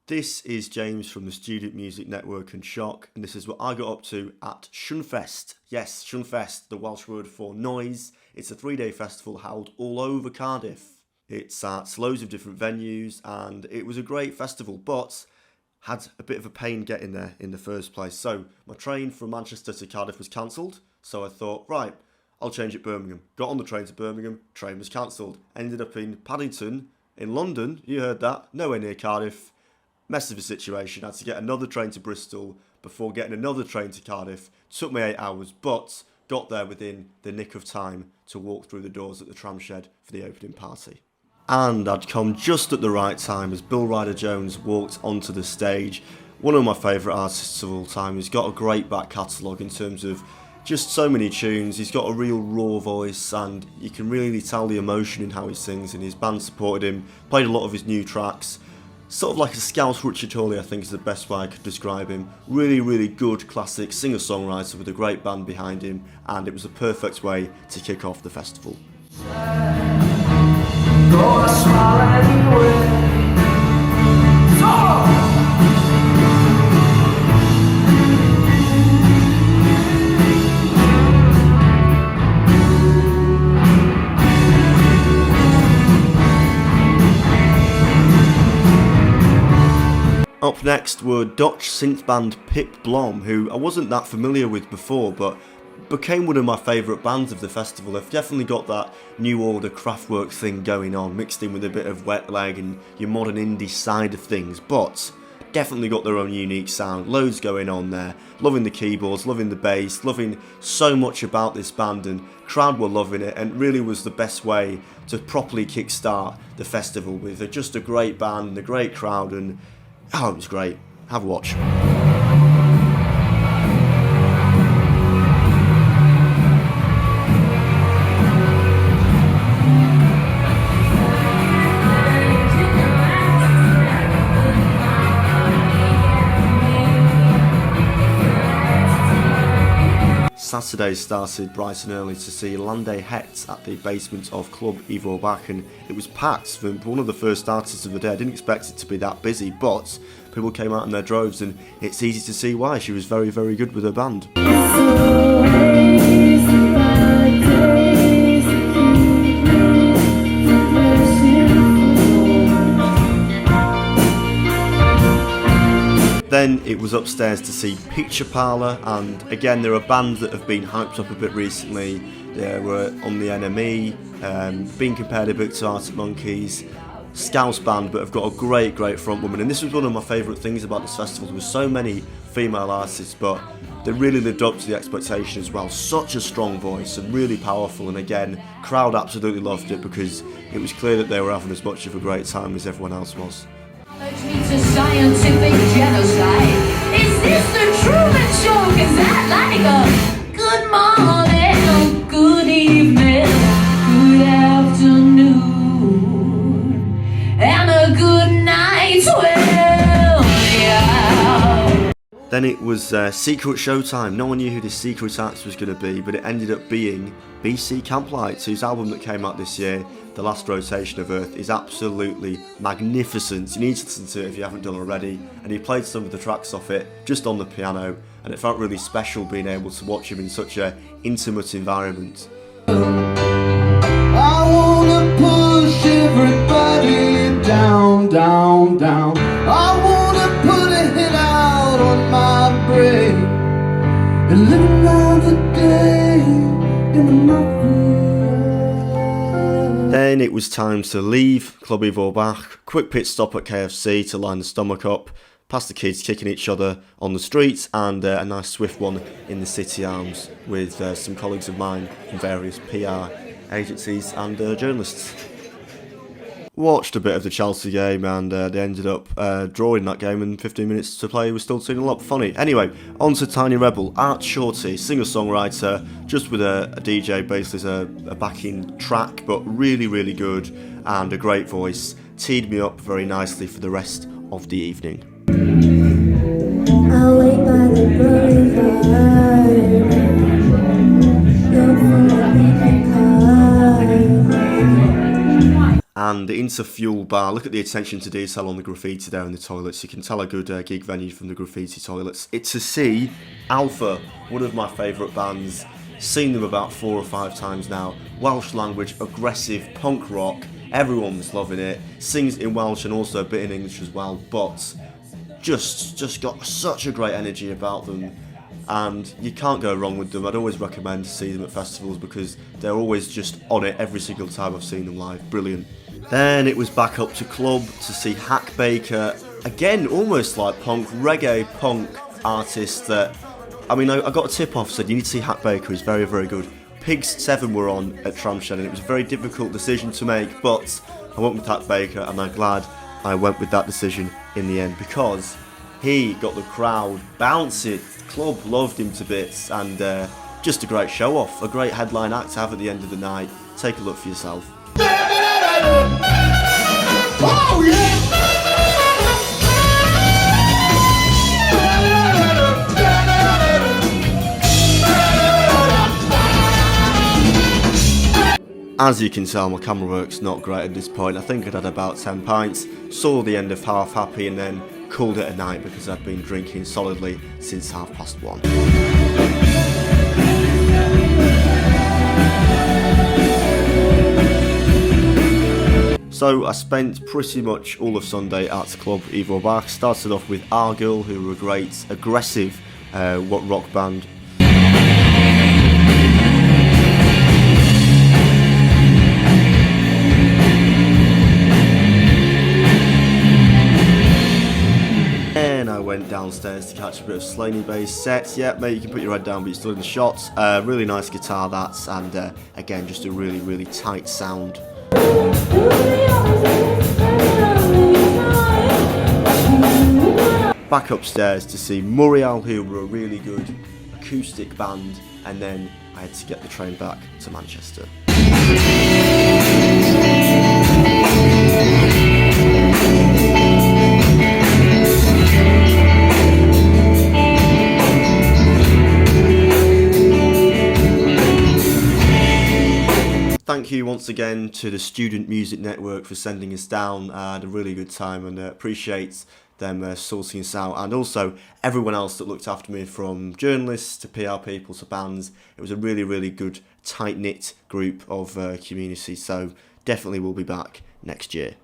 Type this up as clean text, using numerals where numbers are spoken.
This is James from the Student Music Network and Shock, and this is what I got up to at Swn Fest. Yes, Swn Fest, the Welsh word for noise. It's a 3-day festival held all over Cardiff. It's at loads of different venues, and it was a great festival, but had a bit of a pain getting there in the first place. So my train from Manchester to Cardiff was cancelled, so I thought, right, I'll change at Birmingham. Got on the train to Birmingham, train was cancelled. Ended up in Paddington, in London, you heard that, nowhere near Cardiff. Mess of a situation, had to get another train to Bristol before getting another train to Cardiff. Took me 8 hours, but got there within the nick of time to walk through the doors at the tram shed for the opening party. And I'd come just at the right time as Bill Ryder Jones walked onto the stage. One of my favourite artists of all time. He's got a great back catalogue in terms of just so many tunes. He's got a real raw voice, and you can really tell the emotion in how he sings, and his band supported him, played a lot of his new tracks. Sort of like a Scouse Richard Hawley, I think is the best way I could describe him. Really, really good classic singer-songwriter with a great band behind him, and it was a perfect way to kick off the festival. Up next were Dutch synth band Pip Blom, who I wasn't that familiar with before, but became one of my favourite bands of the festival. They've definitely got that New Order Kraftwerk thing going on, mixed in with a bit of wet leg and your modern indie side of things, but definitely got their own unique sound, loads going on there. Loving the keyboards, loving the bass, loving so much about this band, and crowd were loving it, and really was the best way to properly kickstart the festival with just a great band and a great crowd, and oh, it was great. Have a watch. Saturday started bright and early to see Lande Het at the basement of Club Ivo Bach, and it was packed for one of the first artists of the day. I didn't expect it to be that busy, but people came out in their droves, and it's easy to see why. She was very, very good with her band. Then it was upstairs to see Picture Parlour, and again there are bands that have been hyped up a bit recently. They were on the NME, being compared a bit to Arctic Monkeys, Scouse band, but have got a great front woman. And this was one of my favourite things about this festival. There were so many female artists, but they really lived up to the expectation as well. Such a strong voice and really powerful, and again, crowd absolutely loved it because it was clear that they were having as much of a great time as everyone else was. It's a scientific genocide. Is this the Truman Show? Is that like a good morning, good evening, good afternoon, and a good night? Well, yeah. Then it was Secret Showtime. No one knew who this secret act was going to be, but it ended up being BC Camplights, whose album that came out this year, The Last Rotation of Earth, is absolutely magnificent. You need to listen to it if you haven't done already. And he played some of the tracks off it just on the piano, and it felt really special being able to watch him in such an intimate environment. I wanna push everybody down, down, down. I wanna put a hit out on my brain and live another day in the mountains. Then it was time to leave Club Ivo Bach, quick pit stop at KFC to line the stomach up, past the kids kicking each other on the streets, and a nice swift one in the City Arms with some colleagues of mine from various PR agencies and journalists. Watched a bit of the Chelsea game, and they ended up drawing that game, and 15 minutes to play was still seeming a lot funny. Anyway, on to Tiny Rebel. Art Shorty, singer-songwriter, just with a DJ basically as a backing track, but really good, and a great voice. Teed me up very nicely for the rest of the evening. I'll wait by the boulevard. And the Interfuel bar, look at the attention to detail on the graffiti there in the toilets. You can tell a good gig venue from the graffiti toilets. It's to see Alpha, one of my favourite bands. Seen them about 4 or 5 times now. Welsh language, aggressive punk rock. Everyone's loving it. Sings in Welsh and also a bit in English as well. But just got such a great energy about them. And you can't go wrong with them. I'd always recommend to see them at festivals because they're always just on it every single time I've seen them live. Brilliant. Then it was back up to club to see Hack Baker. Again, almost like punk, reggae punk artist that, I mean, I got a tip off, said you need to see Hack Baker, he's very, very good. Pigs 7 were on at Tramshed and it was a very difficult decision to make, but I went with Hack Baker and I'm glad I went with that decision in the end because he got the crowd bouncing. Club loved him to bits and just a great show off, a great headline act to have at the end of the night. Take a look for yourself. Oh yeah! As you can tell, my camera work's not great at this point. I think I'd had about 10 pints, saw the end of Half Happy and then called it a night because I'd been drinking solidly since 1:30. So I spent pretty much all of Sunday at Club Evo Bach. Started off with Argyll, who were a great, aggressive rock band. Then I went downstairs to catch a bit of Slaney bass set. Yeah, mate, you can put your head down, but you're still in the shots. Really nice guitar, that's, and again, just a really, really tight sound. Back upstairs to see Muriel, who were a really good acoustic band, and then I had to get the train back to Manchester. Thank you once again to the Student Music Network for sending us down. I had a really good time and appreciate them sorting us out, and also everyone else that looked after me, from journalists to PR people to bands. It was a really, really good, tight-knit group of community, so definitely we'll be back next year.